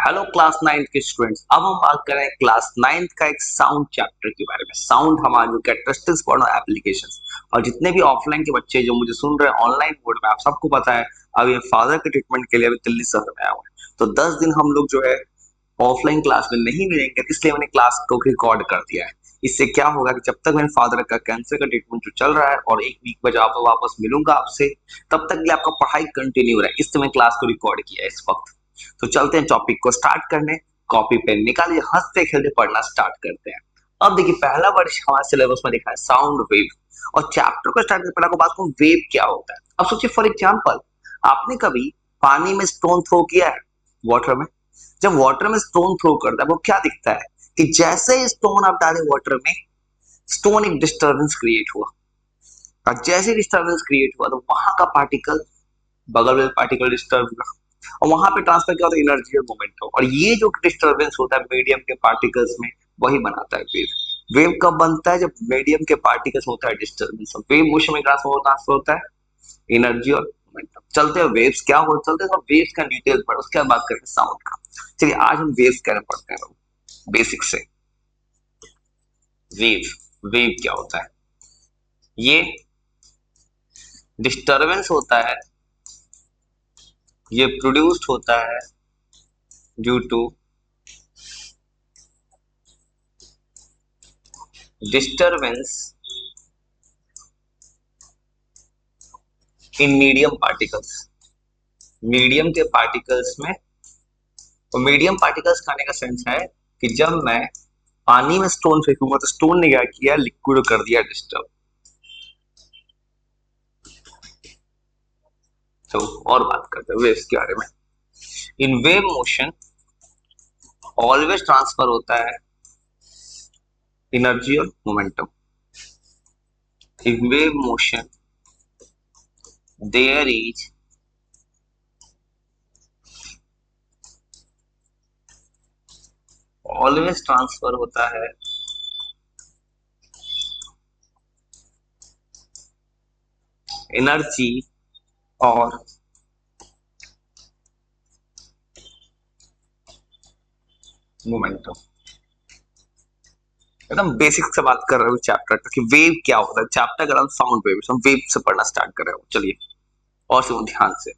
Hello class ninth के students. अब हम बात करें क्लास नाइन्थ का एक साउंड चैप्टर के बारे में। साउंड हमारे जो कैरेक्टरिस्टिक्स फॉर एप्लीकेशंस, और जितने भी ऑफलाइन के बच्चे जो मुझे सुन रहे हैं ऑनलाइन मोड में, आप सबको पता है अब ये फादर के ट्रीटमेंट के लिए अभी दिल्ली शहर में आया हुआ है, तो 10 दिन हम लोग जो है ऑफलाइन क्लास में नहीं मिलेंगे, इसलिए मैंने क्लास को रिकॉर्ड कर दिया है। इससे क्या होगा कि जब तक मेरे फादर का कैंसर का ट्रीटमेंट जो चल रहा है और एक वीक बाद आप वापस मिलूंगा आपसे, तब तक आपका पढ़ाई कंटिन्यू रहे, इससे मैं क्लास को रिकॉर्ड किया है इस वक्त। तो चलते हैं टॉपिक को स्टार्ट करने। कॉपी पेन निकालिए, हंसते खेलते पढ़ना स्टार्ट करते हैं। अब देखिए, पहला वर्ड हमारे सिलेबस में लिखा है साउंड वेव, और चैप्टर को स्टार्ट करने पहले आपको बात करूं वेव क्या होता है। अब सोचिए, फॉर एग्जांपल, आपने कभी पानी में स्टोन थ्रो किया है? वाटर में जब वाटर में स्टोन थ्रो करता है वो क्या दिखता है कि जैसे ही स्टोन आप डाले वाटर में, स्टोन एक डिस्टर्बेंस क्रिएट हुआ, और जैसे डिस्टर्बेंस क्रिएट हुआ तो वहां का पार्टिकल बगल में पार्टिकल डिस्टर्ब हुआ, और वहां पे ट्रांसफर क्या होता है, एनर्जी और मोमेंटम। और ये जो डिस्टर्बेंस होता है मीडियम के पार्टिकल्स में, वही बनाता है वेव। वेव कब बनता है? जब मीडियम के पार्टिकल्स होता है डिस्टर्बेंस। वेव मोशन में ट्रांसफर होता है एनर्जी और मोमेंटम। चलते हैं वेव्स क्या हो, चलते हैं वेव्स का डिटेल पर, उसके बाद बात करेंगे साउंड का। चलिए आज हम वेव्स क्या पढ़ते हैं बेसिक से। वेव वेव क्या होता है? ये डिस्टर्बेंस होता है, ये प्रोड्यूस्ड होता है due to disturbance in medium particles. Medium के पार्टिकल्स में, और मीडियम पार्टिकल्स खाने का सेंस है कि जब मैं पानी में स्टोन फेंकूंगा तो स्टोन ने क्या किया, लिक्विड कर दिया डिस्टर्ब। तो और बात करते हैं वेव्स के बारे में। In wave motion always transfer होता है एनर्जी और momentum. In wave motion there is always transfer होता है एनर्जी और मोमेंटम। एकदम बेसिक से बात कर रहे हो चैप्टर का कि वेव क्या होता है। चैप्टर का नाम साउंड वेव, हम वेव से पढ़ना स्टार्ट कर रहे हो। चलिए और सुनो ध्यान से।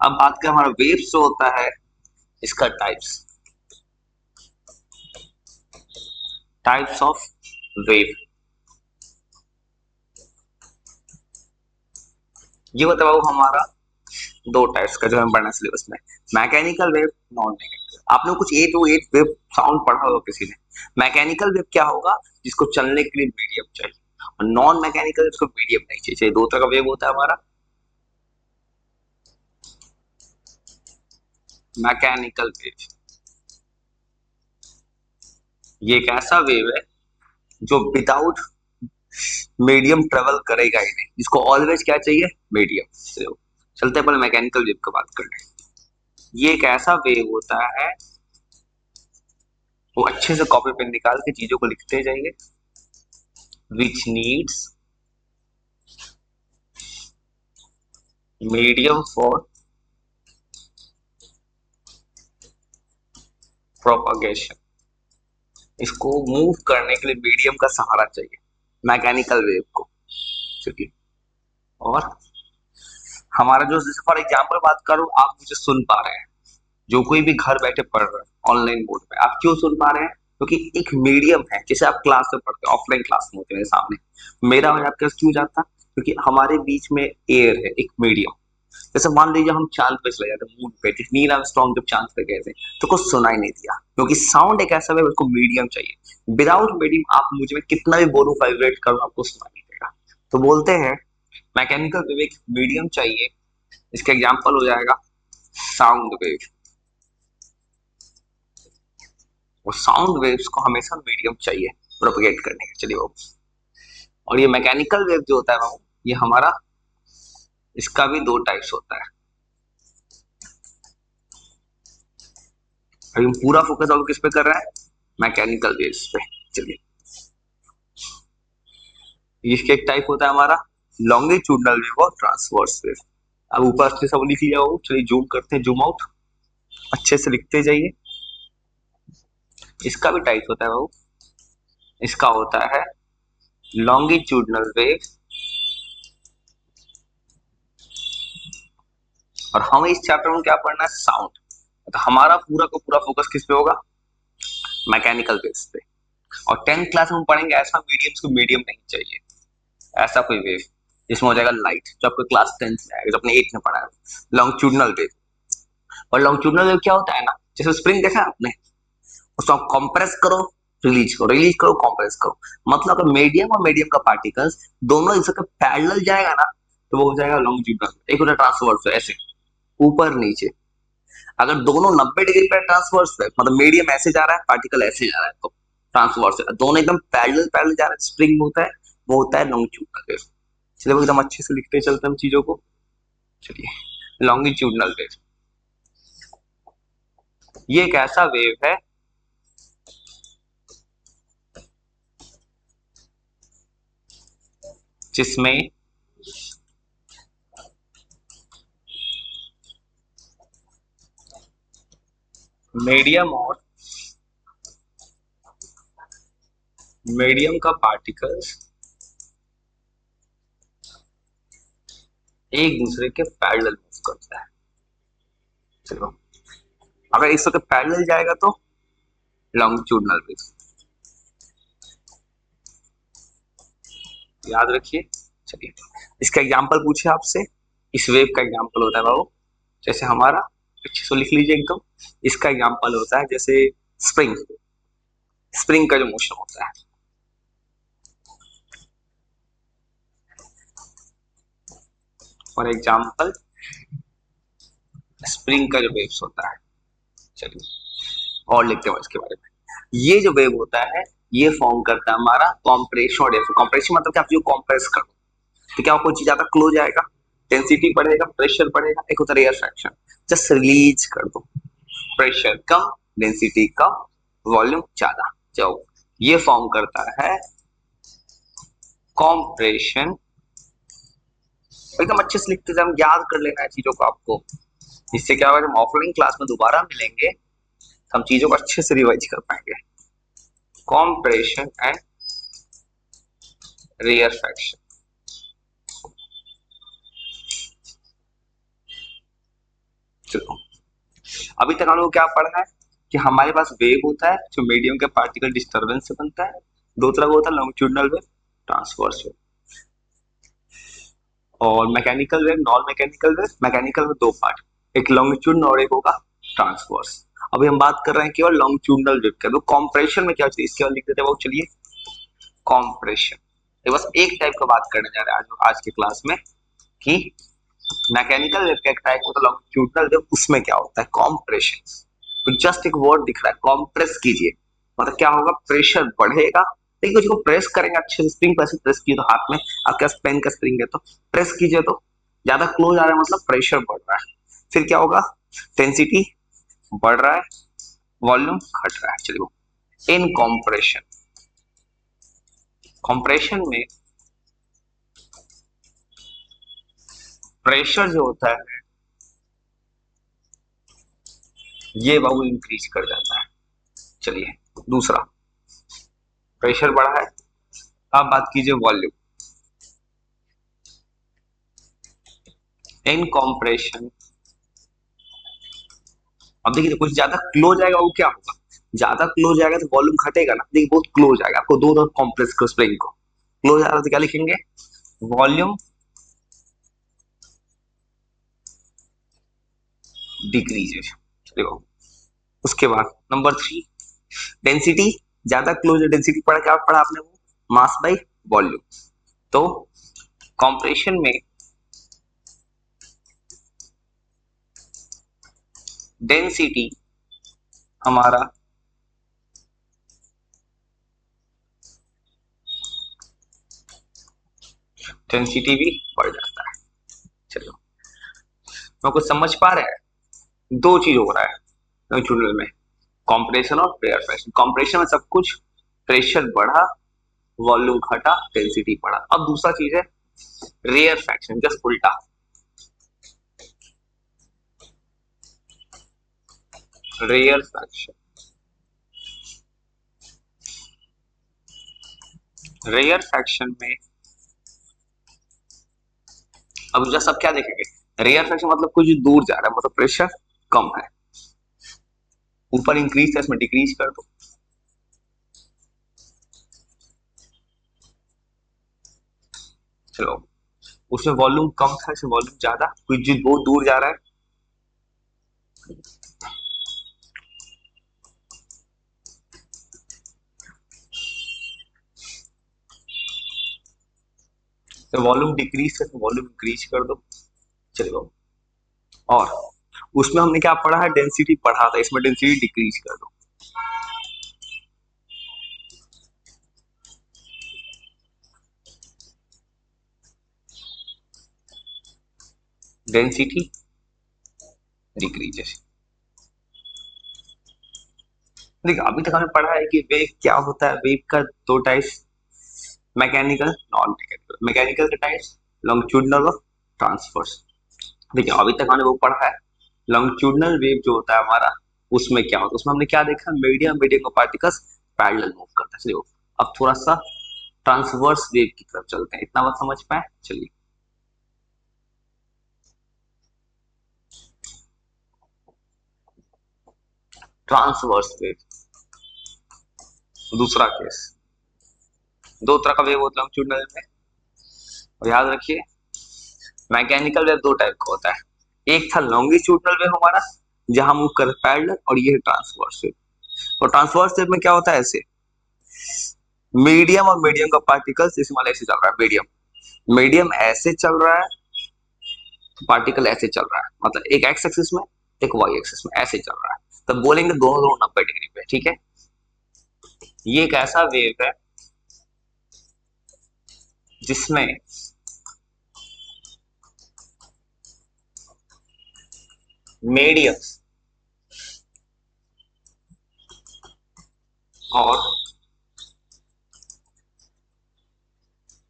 अब बात करें हमारा वेव्स जो होता है, इसका टाइप्स ऑफ वेव। ये बताओ हमारा दो टाइप्स का जो हम पढ़ना सिलेबस में, मैकेनिकल वेव, नॉन मैकेनिकल। आपने कुछ 8 to 8 वेव साउंड पढ़ा होगा किसी ने। मैकेनिकल वेव क्या होगा? जिसको चलने के लिए मीडियम चाहिए, और नॉन मैकेनिकल जिसको मीडियम नहीं चाहिए। दो तरह का वेव होता है हमारा। मैकेनिकल वेव ये एक ऐसा वेव है जो विदाउट मीडियम ट्रेवल करेगा ही नहीं, जिसको ऑलवेज क्या चाहिए, मीडियम। चलते हैं पहले मैकेनिकल वेव की बात करते हैं। ये एक ऐसा वेव होता है, वो अच्छे से कॉपी पेन निकाल के चीजों को लिखते जाइए। Which needs medium for propagation. इसको मूव करने के लिए मीडियम का सहारा चाहिए, मैकेनिकल वेव को। ठीक है। और हमारा जो, जैसे फॉर एग्जाम्पल बात करूं, आप मुझे सुन पा रहे हैं, जो कोई भी घर बैठे पढ़ रहा है ऑनलाइन मोड में, आप क्यों सुन पा रहे हैं? क्योंकि एक मीडियम है। जैसे आप क्लास में पढ़ते हैं, ऑफलाइन क्लास में होते हैं सामने, मेरा और आपका क्यों जाता? क्योंकि हमारे बीच में एयर है, एक मीडियम। जैसे मान लीजिए हम चांद पे चले जाते, मून पे, नील आर्मस्ट्रांग जब चांद पे गए थे तो कुछ सुनाई नहीं दिया, क्योंकि साउंड एक ऐसा है, उसको मीडियम चाहिए। विदाउट मीडियम आप मुझे में कितना भी बोलूं, वाइब्रेट करूं, आपको सुनाई नहीं देगा। तो बोलते हैं मैकेनिकल वेव एक मीडियम चाहिए। इसका एग्जाम्पल हो जाएगा साउंड वेव। और साउंड वेव्स को हमेशा मीडियम चाहिए प्रोपेगेट करने के। चलिए वो, और ये मैकेनिकल वेव जो होता है वो, ये हमारा, इसका भी दो टाइप्स होता है। अभी हम पूरा फोकस अब किस पे कर रहे हैं? मैकेनिकल वेव्स पे। चलिए, इसके एक टाइप होता है हमारा लॉन्गिट्यूडनल वेव और ट्रांसवर्स वेव। अब ऊपर से सब लिख लिया हो, चलिए जूम करते हैं, जूम आउट। अच्छे से लिखते जाइए। इसका भी टाइप होता है बाबू, इसका होता है लॉन्गिट्यूडनल वेव, और हमें इस चैप्टर में क्या पढ़ना है, साउंड। तो हमारा पूरा का पूरा फोकस किस पे होगा, मैकेनिकल वेव्स पे। और 10th क्लास में हम पढ़ेंगे ऐसा मीडियम, को मीडियम नहीं चाहिए, ऐसा कोई वेव जिसमें हो जाएगा लाइट, जो आपको क्लास 10th में आएगा, जो अपने 8th में पढ़ा है, लॉन्गिट्यूडनल वेव। और लॉन्गिट्यूडनल वेव क्या होता है ना, जैसे स्प्रिंग देखा है आपने, उसको आप कंप्रेस करो, रिलीज करो, रिलीज करो, कंप्रेस करो। मतलब अगर मीडियम और मीडियम का पार्टिकल्स दोनों एक जगह पैरेलल जाएगा ना, तो वो हो जाएगा लॉन्गिट्यूडनल। एक होता है ट्रांसवर्स, ऐसे ऊपर नीचे। अगर दोनों 90 डिग्री पर ट्रांसवर्स है, मतलब मीडियम ऐसे जा रहा है, पार्टिकल ऐसे जा रहा है, तो ट्रांसवर्स है। दोनों एकदम पैरेलल पैरेलल जा रहा है, स्प्रिंग होता है, वो होता है लॉन्गिट्यूडनल वेव। चलिए वो एकदम अच्छे से लिखते चलते हैं हम चीजों को। चलिए, लॉन्गिट्यूडनल वेव ये एक ऐसा वेव है जिसमें मीडियम का पार्टिकल्स एक दूसरे के पैरेलल मूव करता है। चलो, अगर इस वक्त पैरेलल जाएगा तो लॉन्गिट्यूडनल वेव, याद रखिए। चलिए, इसका एग्जांपल पूछे आपसे, इस वेव का एग्जांपल होता है बाबू, जैसे हमारा, अच्छे से लिख लीजिए एकदम। इसका एग्जांपल होता है जैसे स्प्रिंग, स्प्रिंग का जो मोशन होता है, फॉर एग्जांपल स्प्रिंग का जो वेव्स होता है। चलिए और लिखते हैं इसके बारे में। ये जो वेव होता है, ये फॉर्म करता है हमारा कॉम्प्रेशन और कॉम्प्रेशन, मतलब कि आप जो कॉम्प्रेस करो तो क्या कोई चीज ज्यादा क्लोज आएगा, डेंसिटी बढ़ेगा, प्रेशर बढ़ेगा। एक होता है रेयर फ्रैक्शन, जस्ट रिलीज कर दो, प्रेशर कम, डेंसिटी कम, वॉल्यूम ज्यादा, जाओ, ये फॉर्म करता है कॉम्प्रेशन। एकदम अच्छे से लिखते जाए, याद कर लेना है चीजों को आपको, इससे क्या होगा, जब ऑफलाइन क्लास में दोबारा मिलेंगे तो हम चीजों को अच्छे से रिवाइज कर पाएंगे। Compression and rarefaction. चलो, अभी तक हम लोग क्या पढ़ा है कि हमारे पास वेव होता है जो मीडियम के पार्टिकल डिस्टरबेंस से बनता है, दो तरह का होता है, लॉन्गिट्यूडनल वेव, ट्रांसवर्स वेव। और mechanical wave, non mechanical wave, mechanical में दो पार्ट, एक लॉन्गिट्यूडनल और एक होगा ट्रांसवर्स। अभी हम बात कर रहे हैं केवल लॉन्गिट्यूडनल वेव के। तो कॉम्प्रेशन में क्या होती है, इसके बाद लिख देते हैं वो। चलिए, कॉम्प्रेशन, ये बस एक टाइप का बात करने जा रहे हैं आज के क्लास में, कि मैकेनिकल वेव का एक टाइप होता है लॉन्गिट्यूडनल वेव, उसमें क्या होता है कॉम्प्रेशन। तो जस्ट एक वर्ड दिख रहा है, कॉम्प्रेस कीजिए, मतलब क्या होगा, प्रेशर बढ़ेगा। लेकिन उसको प्रेस करेंगे अच्छे से, स्प्रिंग पर प्रेस किए तो हाथ में आपके पास पेन का स्प्रिंग है, तो प्रेस कीजिए तो ज्यादा क्लोज आ रहा है, मतलब प्रेशर बढ़ रहा है। फिर क्या होगा, डेंसिटी बढ़ रहा है, वॉल्यूम घट रहा है। चलिए, इन कॉम्प्रेशन, कॉम्प्रेशन में प्रेशर जो होता है ये बाबू इंक्रीज कर जाता है। चलिए, दूसरा, प्रेशर बढ़ा है, अब बात कीजिए वॉल्यूम। इन कॉम्प्रेशन, अब देखिए कुछ ज्यादा क्लोज आएगा वो क्या होगा, ज्यादा क्लोज आएगा तो वॉल्यूम घटेगा ना। देखिए बहुत क्लोज आएगा, आपको दो दो कॉम्प्रेस करो स्प्रिंग को, क्लोज आ रहा है तो क्या लिखेंगे, वॉल्यूम डिक्रीज। देखो, उसके बाद नंबर 3, डेंसिटी, ज्यादा क्लोज है, डेंसिटी पढ़ा, क्या पढ़ा आपने, वो मास बाई वॉल्यूम। तो कॉम्प्रेशन में डेंसिटी हमारा डेंसिटी भी बढ़ जाता है। चलो, मैं कुछ समझ पा रहे हैं, दो चीज हो रहा है लॉन्गिट्यूडनल में, कंप्रेशन और रेयर फ्रैक्शन। कंप्रेशन में सब कुछ, प्रेशर बढ़ा, वॉल्यूम घटा, डेंसिटी बढ़ा। अब दूसरा चीज है रेयर फ्रैक्शन, जस्ट उल्टा। रेयर फ्रैक्शन, रेयर फ्रैक्शन में अब जस्ट अब क्या देखेंगे, रेयर फ्रैक्शन मतलब कुछ दूर जा रहा है, मतलब प्रेशर कम है, ऊपर इंक्रीज था इसमें डिक्रीज कर दो, चलो उसमें वॉल्यूम कम था, इसमें वॉल्यूम ज्यादा, कुछ जो बहुत दूर जा रहा है, तो वॉल्यूम डिक्रीज है, वॉल्यूम इंक्रीज कर दो, चलो। और उसमें हमने क्या पढ़ा है, डेंसिटी पढ़ा था, इसमें डेंसिटी डिक्रीज कर दो, डेंसिटी डिक्रीज। देखिए अभी तक हमें पढ़ा है कि वेव क्या होता है, वेव का दो types, mechanical non mechanical, mechanical के टाइप्स लॉन्गिट्यूडिनल और ट्रांसवर्स। देखिए अभी तक हमने वो पढ़ा है, लॉन्गिट्यूडिनल वेव जो होता है हमारा, उसमें क्या होता है, उसमें हमने क्या देखा, मीडियम मीडियम का पार्टिकल्स पैरेलल मूव करता है, चलिए अब थोड़ा सा ट्रांसवर्स वेव की तरफ चलते हैं, इतना बात समझ पाए, चलिए। ट्रांसवर्स वेव दूसरा केस, दो तरह का वेव होता है लॉन्गिट्यूडिनल में, और याद रखिए मैकेनिकल वेव दो टाइप का होता है, एक था लॉन्गिट्यूडिनल वेव हमारा जहां मूव कर पैरेलल, और ये है ट्रांसवर्स वेव। और ट्रांसवर्स वेव में क्या होता है, ऐसे मीडियम और मीडियम का पार्टिकल्स इस वाले ऐसे चल रहा है, मीडियम मीडियम ऐसे चल रहा है, पार्टिकल ऐसे चल रहा है, मतलब एक एक्स एक्सिस में एक वाई एक्सिस में ऐसे चल रहा है, तब बोलेंगे दोनों दोनों 90 डिग्री पे, ठीक है। ये एक ऐसा वेव है जिसमें मीडियम और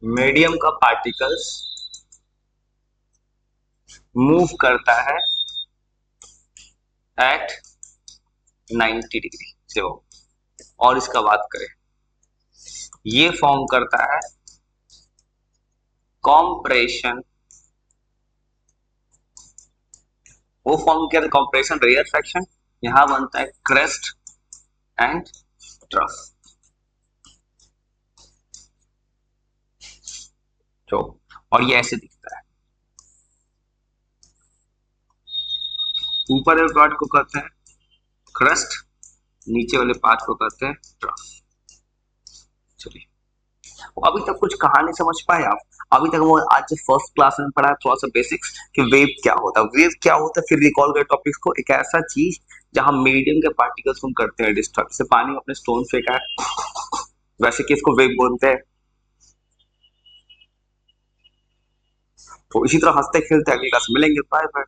मीडियम का पार्टिकल्स मूव करता है एट 90 डिग्री से, और इसका बात करें, ये फॉर्म करता है कॉम्प्रेशन, वो फॉर्म किया था कॉम्प्रेशन रेयर फ्रैक्शन, यहां बनता है क्रेस्ट एंड ट्रफ, तो और ये ऐसे दिखता है, ऊपर वाले पार्ट को कहते हैं क्रस्ट, नीचे वाले पार्ट को कहते हैं ट्रफ। चलिए अभी तक कुछ कहानी समझ पाए आप, अभी तक वो आज जो फर्स्ट क्लास में पढ़ा थोड़ा सा बेसिक्स कि वेव क्या होता है, वेव क्या होता है, फिर रिकॉल कर टॉपिक्स को, एक ऐसा चीज जहां मीडियम के पार्टिकल्स हम करते हैं डिस्टर्ब, जैसे पानी में अपने स्टोन फेंका है, वैसे कि इसको वेव बोलते हैं, तो इसी तरह हंसते खेलते अगली क्लास मिलेंगे, बाय बाय।